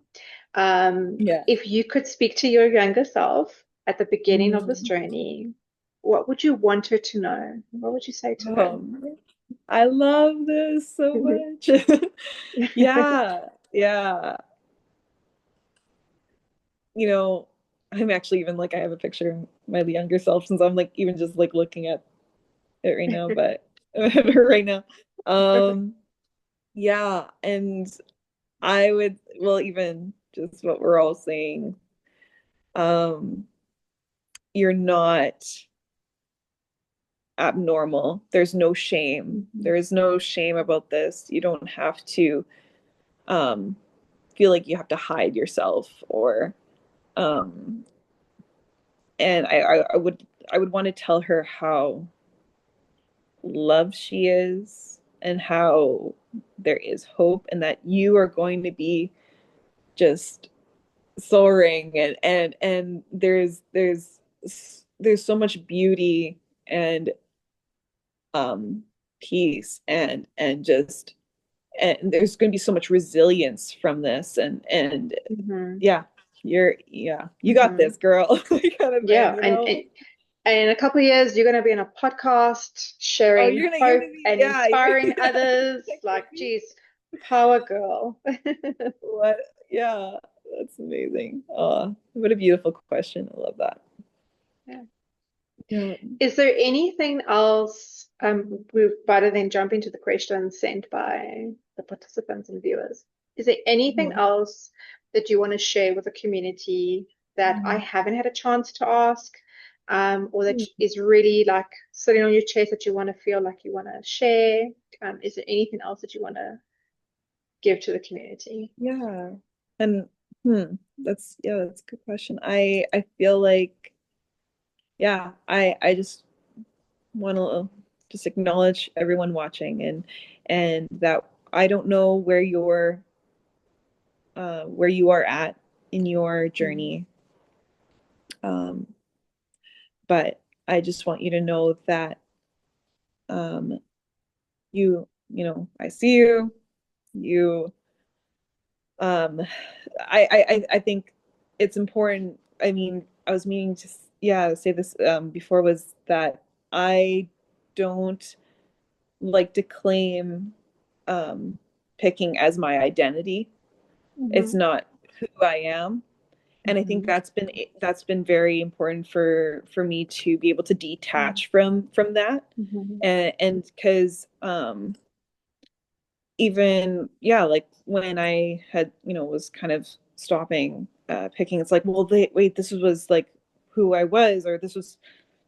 Yeah. If you could speak to your younger self at the beginning of this Mm. journey, what would you want her to know? What would you say to her? I love this so much. Yeah, yeah. You know, I'm actually even like, I have a picture of my younger self, since I'm like even just like looking at it right now, but right now. Um, yeah, and I would, well, even just what we're all saying, um, you're not abnormal. There's no shame. Mhm, There is no shame about this. You don't have to um feel like you have to hide yourself, or um and I would want to tell her how loved she is, and how there is hope, and that you are going to be just soaring, and there's so much beauty, and um peace, and just, and there's going to be so much resilience from this, and mhm. yeah, you got this, girl, kind of thing, Yeah, you know? and in a couple of years, you're going to be on a podcast Oh, sharing you're hope gonna be, and yeah, inspiring others. that Like, could be geez, power girl. what, yeah, that's amazing. Oh, what a beautiful question. I love that. Yeah. Yeah. Is there anything else, rather than jump into the questions sent by the participants and viewers, is there anything Mhm. else that you want to share with the community that I Mhm. haven't had a chance to ask, or that Mhm. is really like sitting on your chest that you want to feel like you want to share? Is there anything else that you want to give to the community? Yeah. And that's a good question. I feel like, yeah, I just want to just acknowledge everyone watching, and that I don't know where you are at in your Mm. journey. Um, but I just want you to know that um, I see you. You, um, I think it's important. I mean, I was meaning to, yeah, say this before, was that I don't like to claim picking as my identity. It's Mm-hmm. not who I am. And I think Mm-hmm. that's been very important for me to be able to detach from that. Mm-hmm. And because even, yeah, like when I had, was kind of stopping picking, it's like, well, wait, this was like who I was, or this was,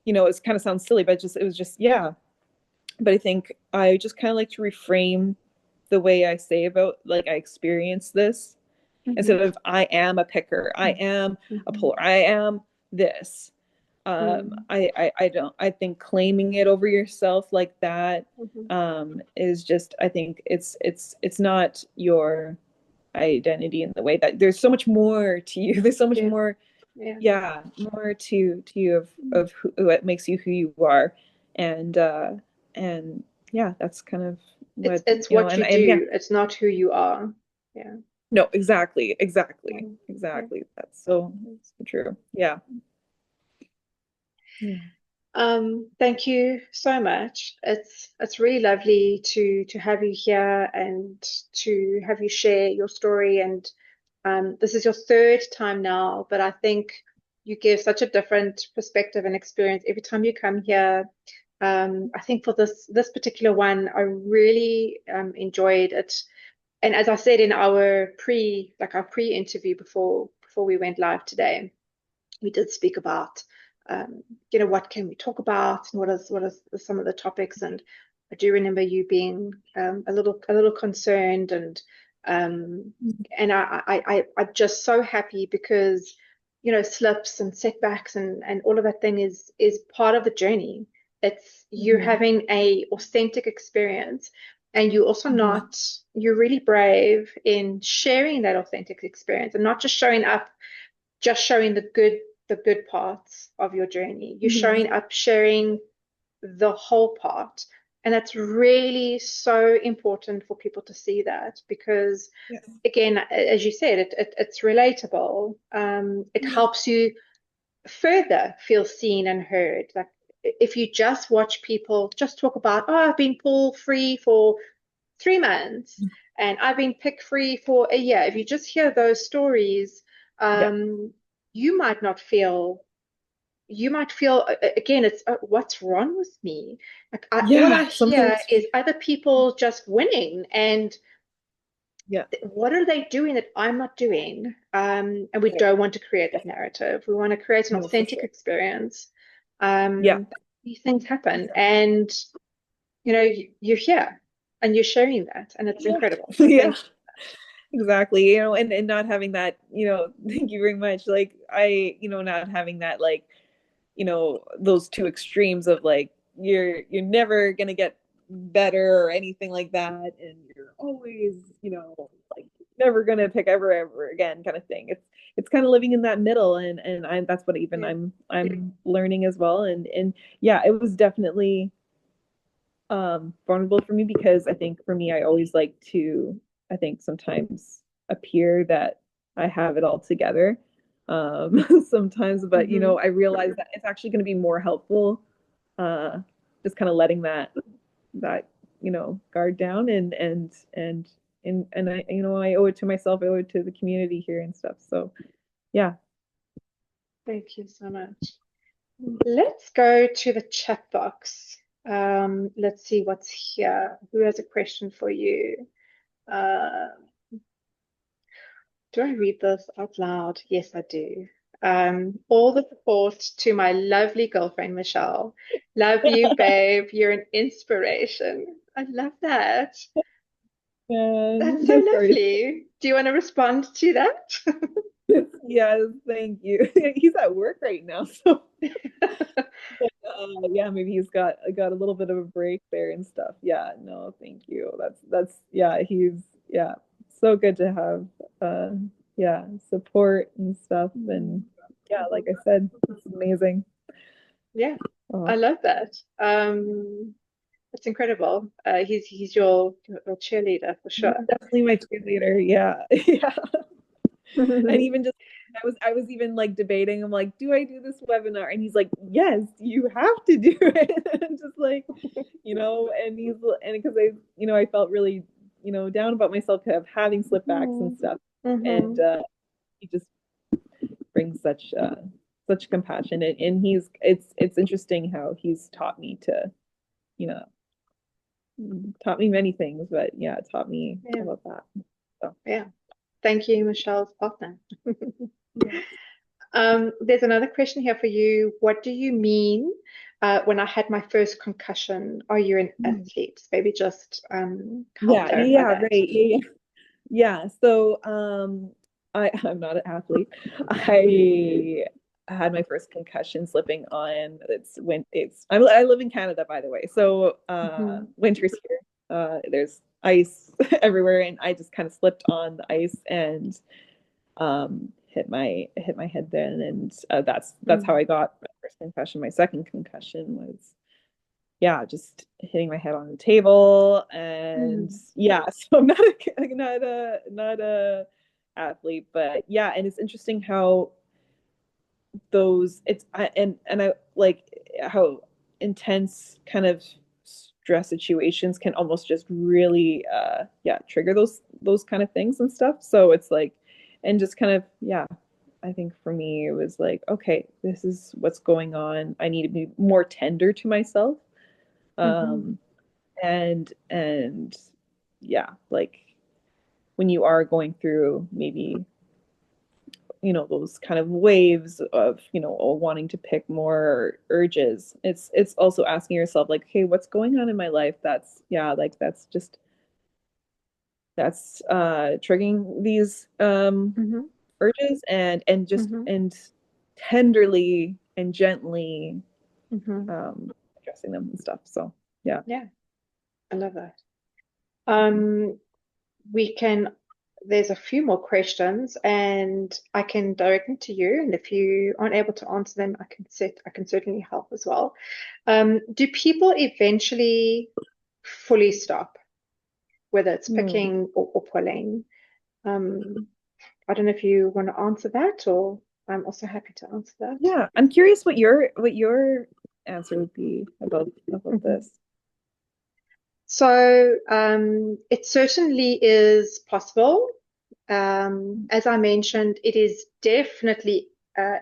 it kind of sounds silly, but it was just, yeah. But I think I just kind of like to reframe the way I say about, like, I experience this, Mm-hmm. instead of I am a picker, I am a Mm-hmm. puller, I am this. I don't, I think claiming it over yourself like that Mm-hmm. is just, I think it's not your identity, in the way that there's so much more to you. There's so much Yeah. more, Yeah. yeah, more to you of what makes you who you are. And uh and yeah, that's kind of what, It's what you and yeah. do. It's not who you are. Yeah. No, exactly, exactly, Mm. Yeah. exactly. That's so true. Yeah. Yeah. Thank you so much. It's really lovely to have you here and to have you share your story. And this is your third time now, but I think you give such a different perspective and experience every time you come here. I think for this particular one, I really enjoyed it. And as I said in our pre-interview before we went live today, we did speak about what can we talk about and what is some of the topics. And I do remember you being a little concerned, um, and I'm just so happy because slips and setbacks and all of that thing is part of the journey. It's you Mhm. having a authentic experience, and you also Mhm. not you're really brave in sharing that authentic experience and not just showing up, just showing the good parts of your journey. You're Mhm. showing up, sharing the whole part. And that's really so important for people to see that because, Yeah. again, as you said, it's relatable. It Yeah. helps you further feel seen and heard. Like if you just watch people just talk about, oh, I've been pull free for 3 months and I've been pick free for a year. If you just hear those stories, Yeah. um, you might not feel, you might feel again, it's what's wrong with me? Like all I Yeah. hear Sometimes. is other people just winning, and Yeah. what are they doing that I'm not doing? And we Yeah. don't want to create that narrative. We want to create an No, for authentic sure. experience. Yeah. These things happen, Yeah. and you're here and you're sharing that, and it's Yeah. incredible. So Yeah. thank you. Exactly. And not having that, thank you very much. Like, not having that, like, those two extremes of, like, you're never gonna get better or anything like that, and you're always, like, never gonna pick ever again, kind of thing. It's kind of living in that middle, and that's what even Yeah. I'm learning as well. And yeah, it was definitely vulnerable for me, because I think for me, I always like to, I think, sometimes appear that I have it all together. sometimes, but Mm-hmm. I realize that it's actually going to be more helpful, uh, just kind of letting that guard down and I I owe it to myself, I owe it to the community here and stuff. So yeah. Thank you so much. Let's go to the chat box. Let's see what's here. Who has a question for you? Uh, do I read this out loud? Yes, I do. All the support to my lovely girlfriend, Michelle. Love you, babe. You're an inspiration. I love that. That's so And sorry. lovely. Do you want to respond to that? Yes, thank you. He's at work right now, so yeah, maybe he's got a little bit of a break there and stuff. Yeah, no, thank you. That's yeah, he's yeah, so good to have uh yeah, support and stuff. And yeah, like I said, it's amazing. Yeah, Uh, I love that. It's incredible. He's your cheerleader for he's sure. definitely my cheerleader. Yeah. Yeah. And even just I was even like debating, I'm like, do I do this webinar? And he's like, yes, you have to do it. And just like, and because I felt really, down about myself of having slipbacks and stuff. And Mm-hmm. he just brings such compassion. And it's interesting how he's you know, taught me many things, but yeah, taught me Yeah, about that. So yeah. Thank you, Michelle's partner. yeah. There's another question here for you. What do you mean when I had my first concussion? Are you an athlete? Maybe just help Yeah, clarify yeah, that. right. Yeah, yeah. So, I'm not an athlete. I had my first concussion slipping on I live in Canada, by the way. So, Mm-hmm. winter's here. There's ice everywhere, and I just kind of slipped on the ice and hit my head then, and that's how I got my first concussion. My second concussion was yeah, just hitting my head on the table, and Mm-hmm. yeah, so I'm not a athlete, but yeah, and it's interesting how and I like how intense kind of stress situations can almost just really yeah, trigger those kind of things and stuff. So it's like, and just kind of yeah, I think for me it was like, okay, this is what's going on. I need to be more tender to myself. Mm-hmm. um and yeah, like when you are going through maybe those kind of waves of wanting to pick more urges, it's also asking yourself like, hey, what's going on in my life that's yeah, like that's triggering these Mm-hmm. urges, and just Mm-hmm. and tenderly and gently Mm-hmm. addressing them and stuff. So yeah. Yeah, I love that. Um, we can, there's a few more questions and I can direct them to you. And if you aren't able to answer them, I can certainly help as well. Do people eventually fully stop, whether it's Hmm. picking or pulling? Um, I don't know if you want to answer that, or I'm also happy to answer that. Yeah, I'm curious what your answer would be about Mhm. this. So it certainly is possible. As I mentioned, it is definitely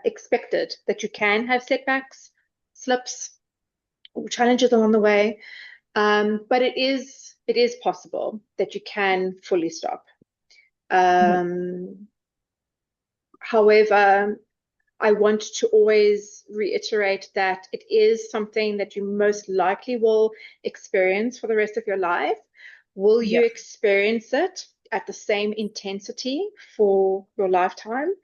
expected that you can have setbacks, slips, or challenges along the way. But it is possible that you can fully stop. Mhm. Um, However, I want to always reiterate that it is something that you most likely will experience for the rest of your life. Will you Yeah, experience it at the same intensity for your lifetime?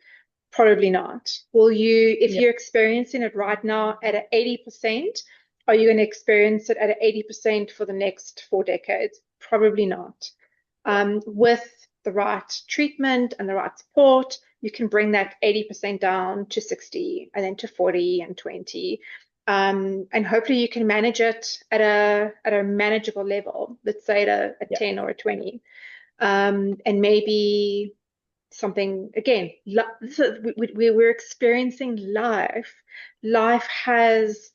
Probably not. Will you, if yeah, you're experiencing it right now at an 80%, are you going to experience it at an 80% for the next 4 decades? Probably not. With the right treatment and the right support, you can bring that 80% down to 60 and then to 40 and 20. And hopefully you can manage it at a manageable level, let's say at a yeah, 10 or a 20. And maybe something again. We're experiencing life. Life has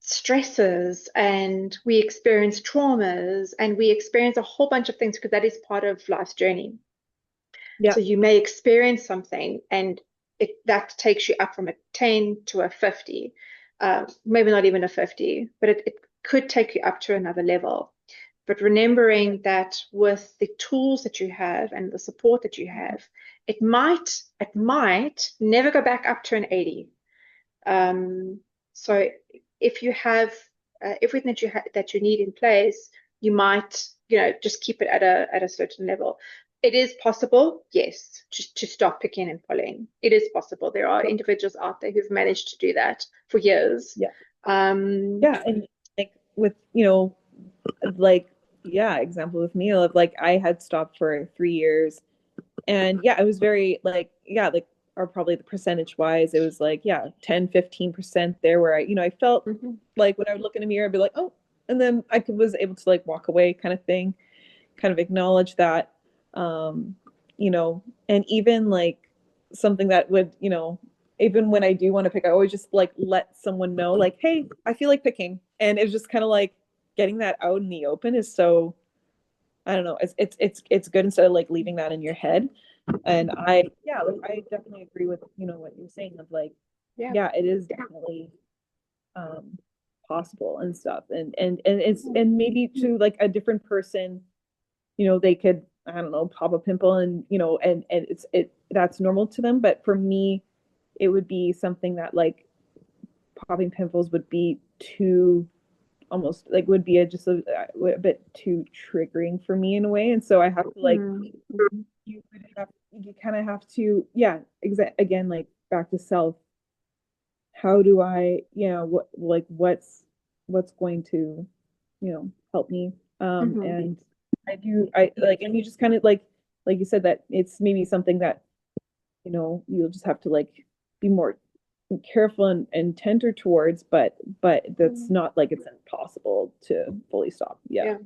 stresses, and we experience traumas, and we experience a whole bunch of things because that is part of life's journey. Yeah. So you may experience something, and that takes you up from a 10 to a 50, maybe not even a 50, but it could take you up to another level. But remembering that with the tools that you have and the support that you have, it might never go back up to an 80. So if you have everything that you need in place, you might, just keep it at a certain level. It is possible, yes, to stop picking and pulling. It is possible. There are individuals out there who've managed to do that for years. Yeah. Um, Yeah. And like with, like, yeah, example with me, of like I had stopped for 3 years. And yeah, it was very like, yeah, like, or probably the percentage wise, it was like, yeah, 10-15% there where I felt mhm, like when I would look in a mirror, I'd be like, oh, and then was able to like walk away kind of thing, kind of acknowledge that, um, and even like something that would, even when I do want to pick, I always just like let someone know, like, hey, I feel like picking. And it's just kind of like getting that out in the open is so, I don't know, it's good instead of like leaving that in your head. And yeah, like I definitely agree with, what you're saying of like, yeah. yeah, it is definitely um possible and stuff. And maybe to like a different person, they could, I don't know, pop a pimple and, and that's normal to them. But for me, it would be something that like popping pimples would be too, almost like would be a bit too triggering for me in a way. And so I have to like, Mm, you kind of have to, yeah, again, like back to self. How do I, what's going to, help me? mhm, And I like, and you just kind of like you said, that it's maybe something that, you'll just have to like be more careful and tender towards, but that's mm, not like it's impossible to fully stop. Yeah. yeah.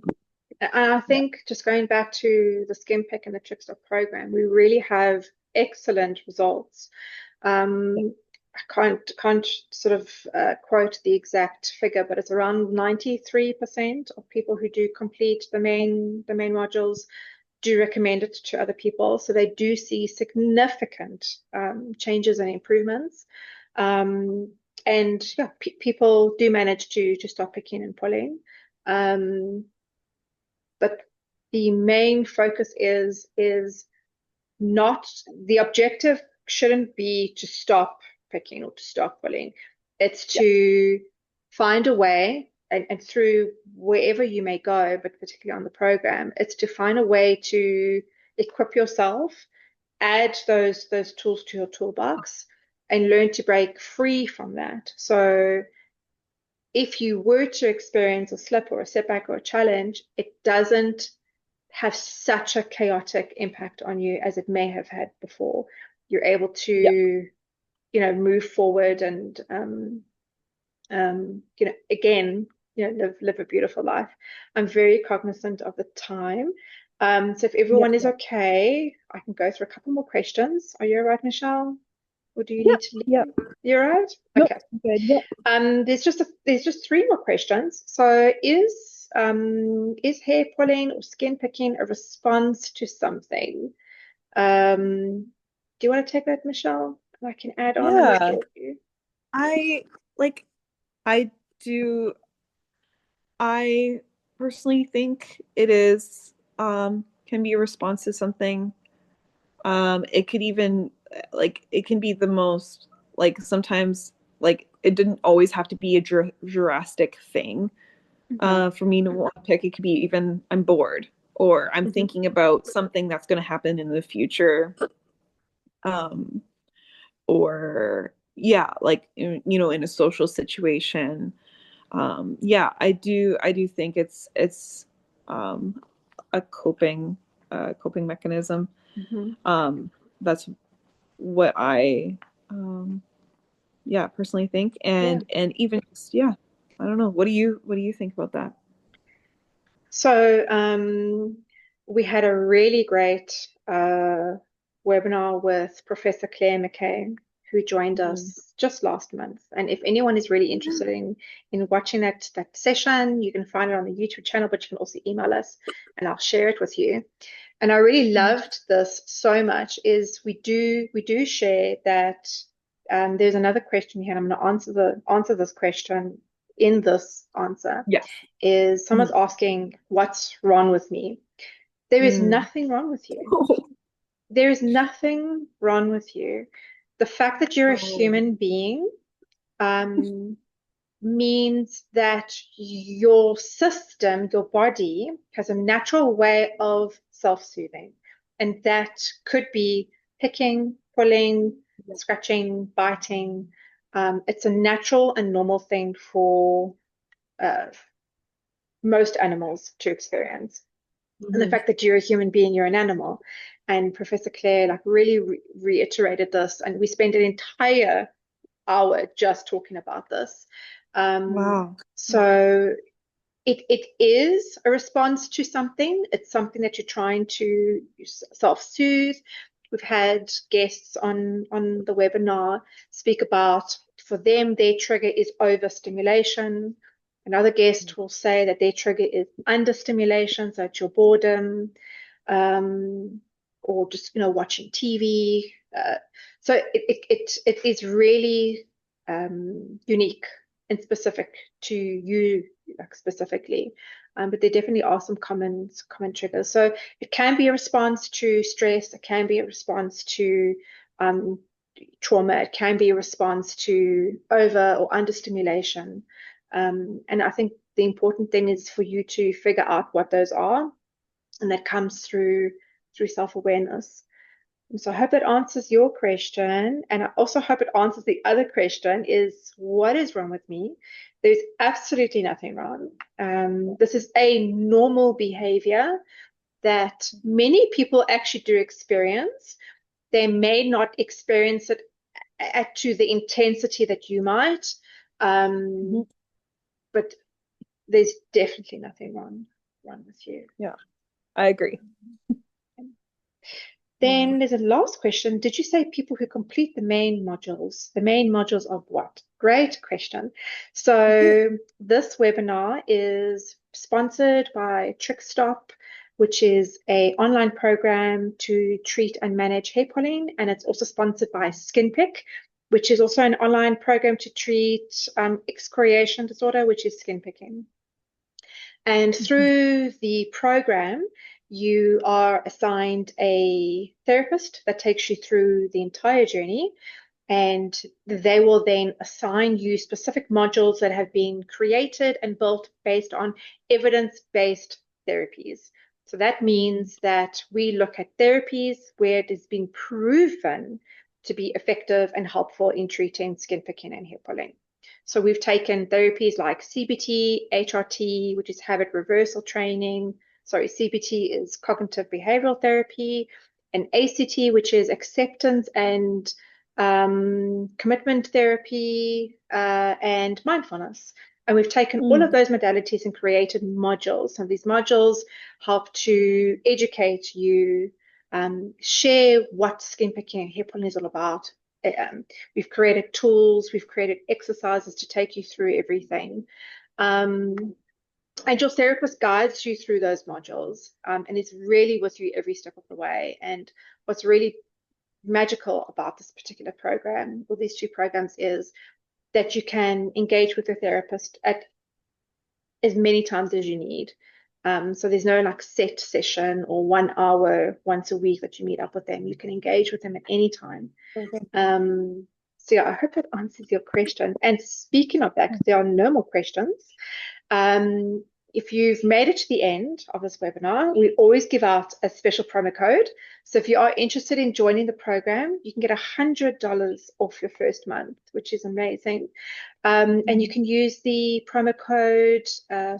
And I Yeah. think just going back to the skin pick and the Trickstop program, we really have excellent results. I can't sort of quote the exact figure, but it's around 93% of people who do complete the main modules do recommend it to other people. So they do see significant changes and improvements. Um, and yeah, people do manage to stop picking and pulling. Um, but the main focus is not the objective shouldn't be to stop picking or to stop pulling. It's Yeah. to find a way, and through wherever you may go, but particularly on the program, it's to find a way to equip yourself, add those tools to your toolbox, and learn to break free from that. So if you were to experience a slip or a setback or a challenge, it doesn't have such a chaotic impact on you as it may have had before. You're able Yeah. to, move forward and, again, live a beautiful life. I'm very cognizant of the time. So if Yeah. everyone is okay, I can go through a couple more questions. Are you all right, Michelle? Or do you Yeah. need to Yeah. leave? You're all right? Nope. Okay. Good. Yeah. There's just three more questions. So is hair pulling or skin picking a response to something? Do you want to take that, Michelle? And I can add on and Yeah. support you. I like, I do, I personally think it is, can be a response to something. It could even, like, it can be the most, like, sometimes, like, it didn't always have to be a drastic thing. Hmm. For me to want to pick, it could be even I'm bored or I'm Hmm. thinking about something that's going to happen in the future. Um, or yeah, like, in a social situation. Yeah, I do think it's um, a coping mechanism. Hmm. That's what I, um, yeah, personally think. Yeah. And even just, yeah, I don't know. What do you think about that? So we had a really great webinar with Professor Claire McKay, who joined us just last month. And if anyone is really interested in watching that session, you can find it on the YouTube channel, but you can also email us and I'll share it with you. And I really loved this so much is we do share that there's another question here, and I'm going to answer this question in this answer. Yes. Is someone's asking, what's wrong with me? There is nothing wrong with you. There is nothing wrong with you. The fact that you're a human being means that your system, your body, has a natural way of self-soothing. And that could be picking, pulling, scratching, biting. It's a natural and normal thing for most animals to experience. And the fact that you're a human being, you're an animal. And Professor Claire really reiterated this, and we spent an entire hour just talking about this. Wow. So it is a response to something. It's something that you're trying to self-soothe. We've had guests on the webinar speak about, for them, their trigger is overstimulation. Another guest will say that their trigger is understimulation, so it's your boredom, or just watching TV. So it is really unique and specific to you, specifically. But there definitely are some common triggers. So it can be a response to stress. It can be a response to trauma. It can be a response to over or under stimulation. And I think the important thing is for you to figure out what those are, and that comes through self-awareness. So I hope that answers your question. And I also hope it answers the other question, is what is wrong with me? There's absolutely nothing wrong. This is a normal behavior that many people actually do experience. They may not experience it to the intensity that you might, but there's definitely nothing wrong with you. Yeah, I agree. Then there's a last question. Did you say people who complete the main modules? The main modules of what? Great question. So this webinar is sponsored by TrickStop, which is an online program to treat and manage hair pulling. And it's also sponsored by SkinPick, which is also an online program to treat excoriation disorder, which is skin picking. And through the program, you are assigned a therapist that takes you through the entire journey, and they will then assign you specific modules that have been created and built based on evidence-based therapies. So that means that we look at therapies where it has been proven to be effective and helpful in treating skin picking and hair pulling. So we've taken therapies like CBT, HRT, which is habit reversal training. Sorry, CBT is cognitive behavioral therapy, and ACT, which is acceptance and commitment therapy, and mindfulness. And we've taken all of those modalities and created modules. So these modules help to educate you, share what skin picking and hair pulling is all about. We've created tools, we've created exercises to take you through everything. And your therapist guides you through those modules, and is really with you every step of the way. And what's really magical about this particular program, or these two programs, is that you can engage with your therapist at as many times as you need. So there's no set session or 1 hour once a week that you meet up with them. You can engage with them at any time. So yeah, I hope that answers your question. And speaking of that, because there are no more questions, if you've made it to the end of this webinar, we always give out a special promo code. So if you are interested in joining the program, you can get $100 off your first month, which is amazing. And you can use the promo code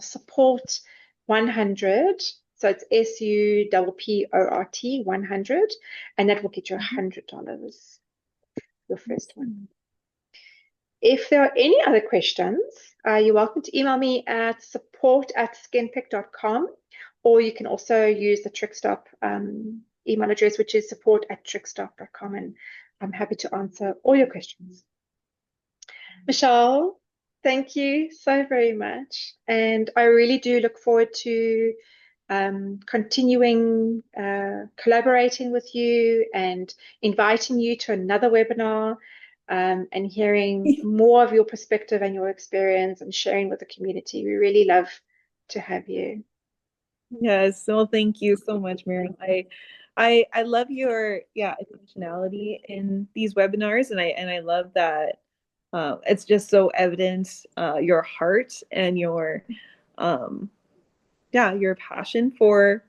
support 100. So it's SUPPORT 100, and that will get you $100, your first one. If there are any other questions, you're welcome to email me at support@skinpick.com, or you can also use the TrickStop email address, which is support@trickstop.com, and I'm happy to answer all your questions. Michelle, thank you so very much. And I really do look forward to continuing collaborating with you and inviting you to another webinar, and hearing more of your perspective and your experience and sharing with the community. We really love to have you. Yes, well, thank you so much, Miriam. I love your intentionality in these webinars, and I love that it's just so evident your heart and your um your passion for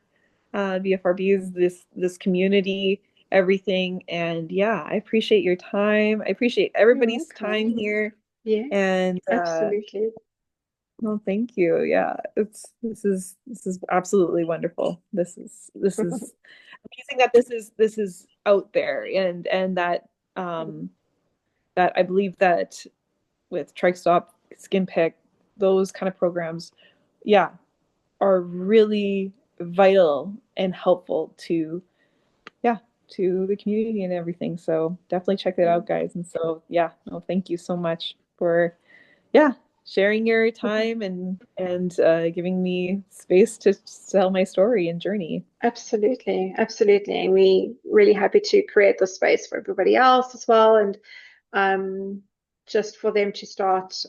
BFRBs, this community, everything. And yeah, I appreciate your time. I appreciate You're everybody's time welcome. here. Yes, And absolutely. well, thank you. Yeah, this is absolutely wonderful. This is amazing that this is out there, and that that I believe that with Trike Stop, Skin Pick, those kind of programs, yeah, are really vital and helpful to to the community and everything. So definitely check that out, guys. And so yeah, no, thank you so much for yeah sharing your time and giving me space to tell my story and journey. Absolutely, absolutely. And we really happy to create the space for everybody else as well. And um, just for them to start,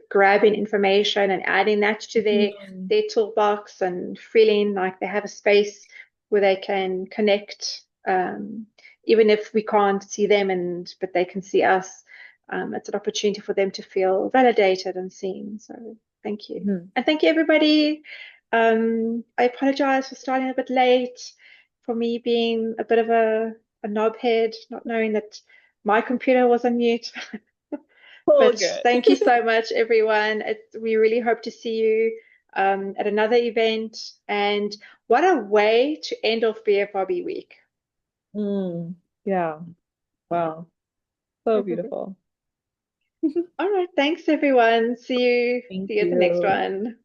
grabbing information and adding that to Mhm. their toolbox and feeling like they have a space where they can connect, even if we can't see them, and but they can see us. It's an opportunity for them to feel validated and seen. So thank you, Mhm. and thank you everybody. I apologize for starting a bit late, for me being a bit of a knobhead, not knowing that my computer was on mute. All But good. thank you so much, everyone. We really hope to see you at another event. And what a way to end off BFRB week. Yeah. Wow. So beautiful. All right, thanks everyone. Thank See you at the next you. one.